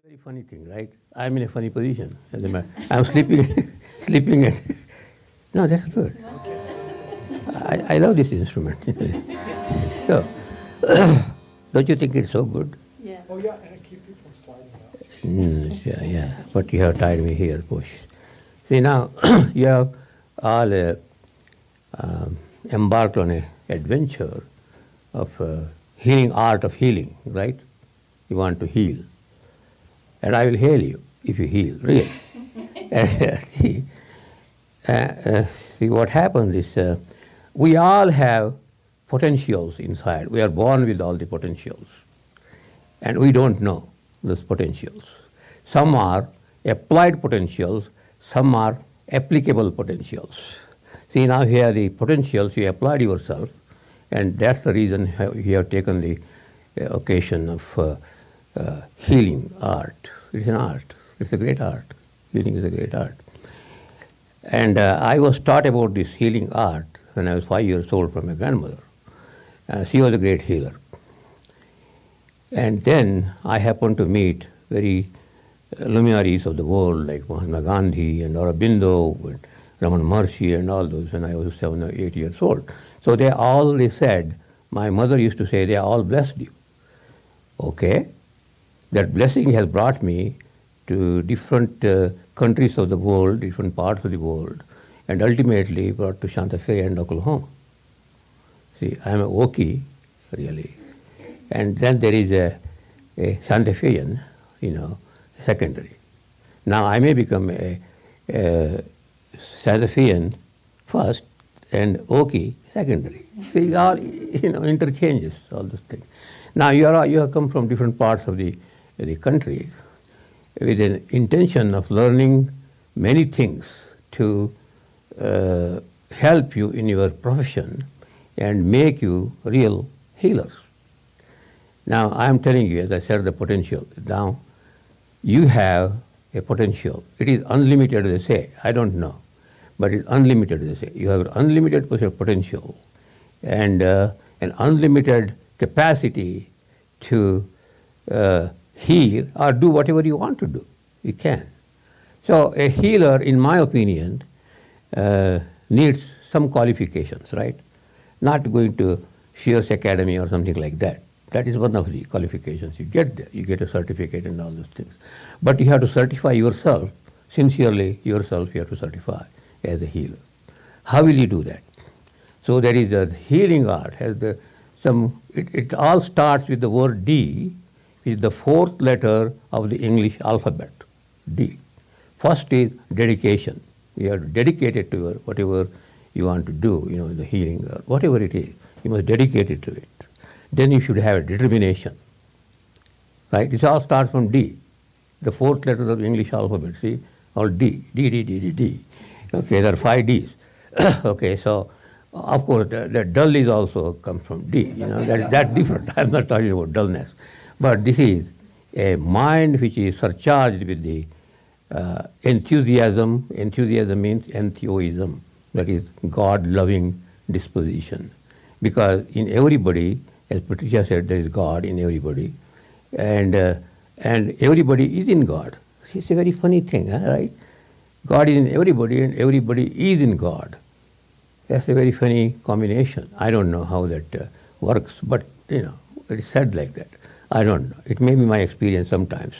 Very funny thing, right? I'm in a funny position. I'm sleeping, sleeping at. No, that's good. I love this instrument. So, don't you think it's so good? Yeah. Oh yeah, and it keeps people from sliding out. Yeah, yeah. But you have tied me here, push. See now, you have all embarked on a adventure of healing, art of healing, right? You want to heal, and I will heal you if you heal, really. And, see what happens is we all have potentials inside. We are born with all the potentials, and we don't know those potentials. Some are applied potentials, some are applicable potentials. See, now here the potentials you applied yourself, and that's the reason you have taken the occasion of healing art. It's an art. It's a great art. Healing is a great art. And I was taught about this healing art when I was 5 years old from my grandmother. She was a great healer. And then I happened to meet very luminaries of the world like Mahatma Gandhi and Aurobindo and Raman Maharshi and all those when I was 7 or 8 years old. So they said, my mother used to say, they all blessed you. Okay, that blessing has brought me to different countries of the world, different parts of the world, and ultimately brought to Santa Fe and Oklahoma. See, I am a Okie, really. And then there is a Santa Fean, secondary. Now I may become a Santa Fean first and Okie secondary. See, all interchanges, all those things. Now you have come from different parts of the country with an intention of learning many things to help you in your profession and make you real healers. Now I am telling you, as I said, the potential. Now you have a potential. It is unlimited, they say. I don't know, but it's unlimited, they say. You have unlimited potential and an unlimited capacity to heal or do whatever you want to do. You can. So a healer, in my opinion, needs some qualifications, right? Not going to Shears Academy or something like that. That is one of the qualifications. You get there. You get a certificate and all those things. But you have to certify yourself, sincerely yourself you have to certify as a healer. How will you do that? So there is a healing art, it all starts with the word D, which is the fourth letter of the English alphabet, D. First is dedication. You have to dedicate it to whatever you want to do, the healing, or whatever it is. You must dedicate it to it. Then you should have a determination, right? This all starts from D, the fourth letter of the English alphabet, see? All D, D, D, D, D, D. Okay, there are 5 Ds. Okay, so of course the dull is also comes from D, that's different. I'm not talking about dullness. But this is a mind which is surcharged with the enthusiasm. Enthusiasm means entheoism, that is God-loving disposition. Because in everybody, as Patricia said, there is God in everybody, and everybody is in God. It's a very funny thing, right? God is in everybody, and everybody is in God. That's a very funny combination. I don't know how that works, but it is said like that. I don't know. It may be my experience sometimes.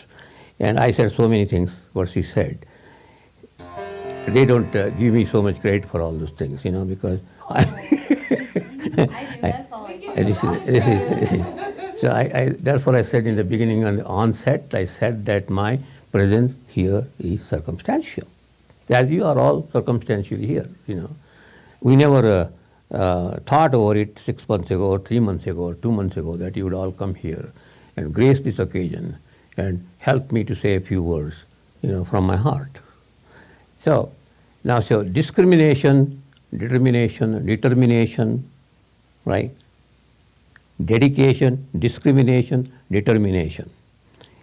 And I said so many things, what she said. They don't give me so much credit for all those things, because I do, that's all I do. this is. So therefore I said in the beginning, on the onset, I said that my presence here is circumstantial. As you are all circumstantially here, We never thought over it 6 months ago, or 3 months ago, or 2 months ago that you would all come here and grace this occasion and help me to say a few words, from my heart. So discrimination, determination, right? Dedication, discrimination, determination.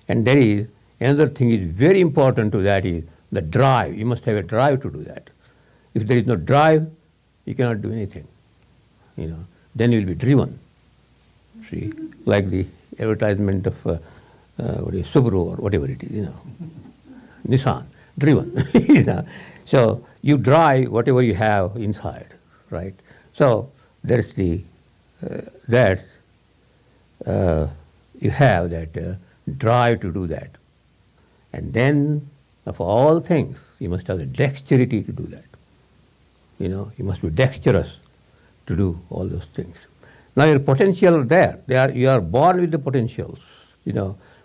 And there is another thing is very important to that is the drive. You must have a drive to do that. If there is no drive, you cannot do anything. Then you will be driven. See, like the advertisement of Subaru or whatever it is, Nissan, driven. You know. So you drive whatever you have inside, right? So there's the you have that drive to do that, and then of all things you must have the dexterity to do that. You must be dexterous to do all those things. Now your potential you are born with the potentials,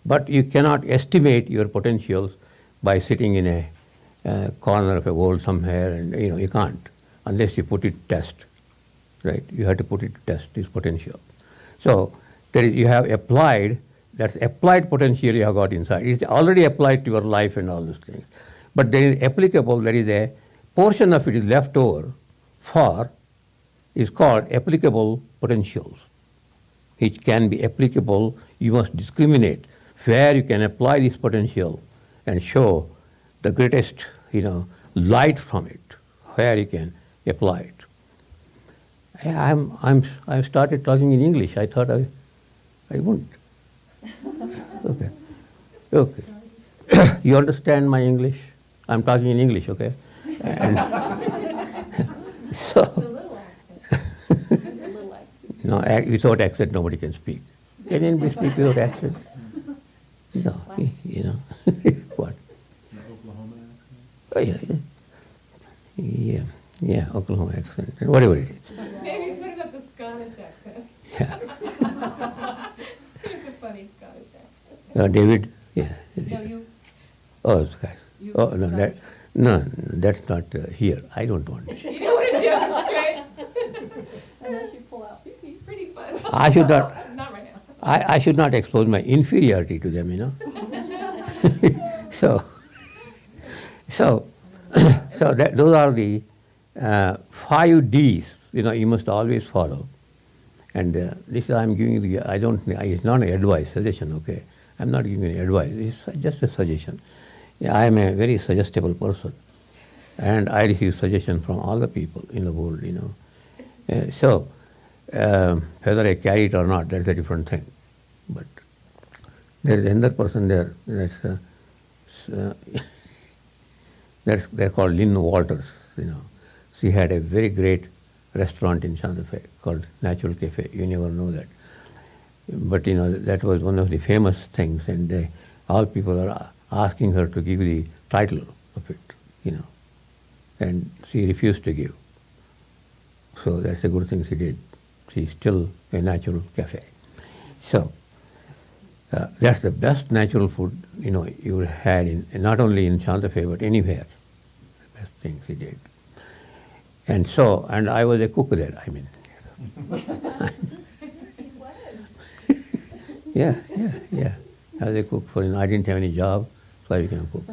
but you cannot estimate your potentials by sitting in a corner of a world somewhere, and you can't unless you put it to test, right? You have to put it to test this potential. So you have applied, that's applied potential you have got inside. It's already applied to your life and all those things. But there is applicable, there is a portion of it is left over is called applicable potentials, which can be applicable. You must discriminate where you can apply this potential and show the greatest, light from it, where you can apply it. I started talking in English. I thought I wouldn't. Okay. You understand my English? I'm talking in English, okay? And so, no, without accent, nobody can speak. Can anybody speak without accent? No, what? Oklahoma accent? Oh, yeah, Oklahoma accent, whatever it is. Maybe put it up the Scottish accent. Yeah. It's a funny Scottish accent. David, yeah. No, you. Oh, Scott. You- Oh, no, that's not here. I don't want it. You don't want to demonstrate. Unless you pull out. Pretty fun. I should not. Not right now. I should not expose my inferiority to them, So those are the 5 Ds, you must always follow. And this I'm giving you, it's not an advice, suggestion, okay? I'm not giving any advice, it's just a suggestion. I am a very suggestible person, and I receive suggestions from all the people in the world, So whether I carry it or not, that's a different thing. But there is another person there, they're called Lynn Walters, She had a very great restaurant in Santa Fe called Natural Cafe. You never know that. But that was one of the famous things, and all people are asking her to give the title of it, and she refused to give. So that's a good thing she did. She's still a natural cafe. So that's the best natural food you had not only in Santa Fe but anywhere. The best thing she did. And I was a cook there. Yeah. I was a cook I didn't have any job, so I became a cook.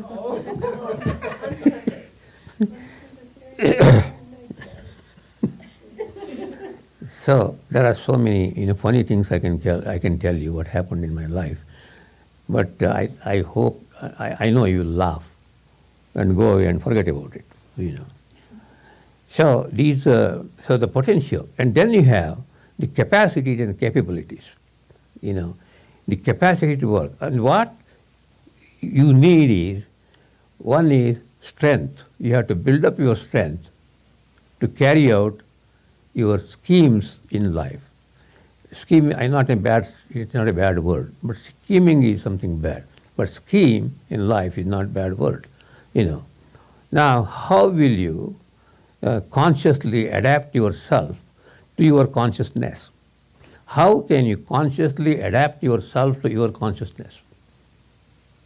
So there are so many funny things I can tell you what happened in my life, but I hope I know you will laugh and go away and forget about it. So the potential, and then you have the capacities and capabilities. The capacity to work, and what you need is, one is strength. You have to build up your strength to carry out your schemes in life. Scheme, it's not a bad word, but scheming is something bad. But scheme in life is not a bad word, Now, how will you consciously adapt yourself to your consciousness? How can you consciously adapt yourself to your consciousness?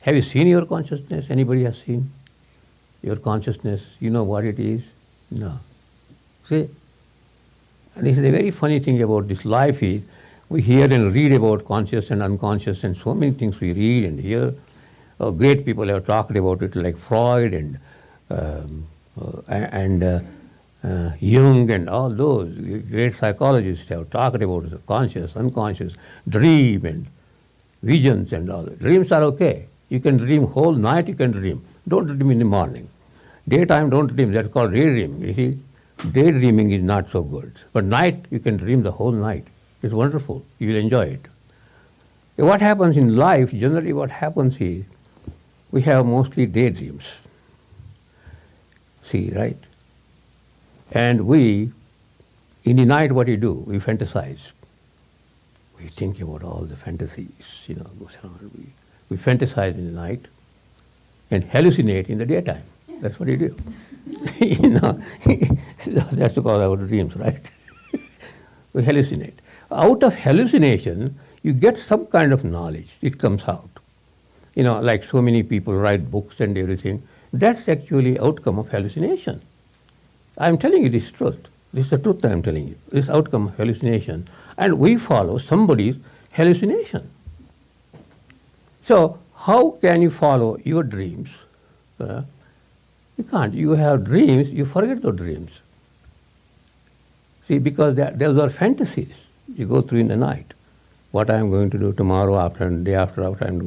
Have you seen your consciousness? Anybody has seen your consciousness? You know what it is? No. See? And this is a very funny thing about this life is, we hear and read about conscious and unconscious, and so many things we read and hear. Great people have talked about it, like Freud and Jung and all those great psychologists have talked about the conscious, unconscious, dream and visions and all. Dreams are okay. You can dream whole night, you can dream. Don't dream in the morning. Daytime, don't dream. That's called daydreaming. You see, daydreaming is not so good. But night, you can dream the whole night. It's wonderful. You will enjoy it. What happens in life, generally what happens is, we have mostly daydreams. See, right? And we, in the night, what do? We fantasize. We think about all the fantasies, goes around. We fantasize in the night and hallucinate in the daytime. That's what we do. That's to call our dreams, right? We hallucinate. Out of hallucination, you get some kind of knowledge. It comes out. Like so many people write books and everything. That's actually outcome of hallucination. I'm telling you this truth. This is the truth I'm telling you. This outcome of hallucination. And we follow somebody's hallucination. So how can you follow your dreams? You can't. You have dreams, you forget those dreams. See, because those are fantasies you go through in the night. What I'm going to do tomorrow, after and day after, I'm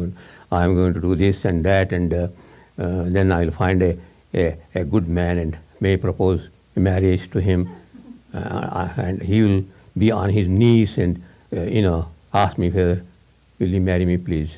going to do this and that, and then I'll find a good man and may propose marriage to him, and he will be on his knees and ask me whether will you marry me, please.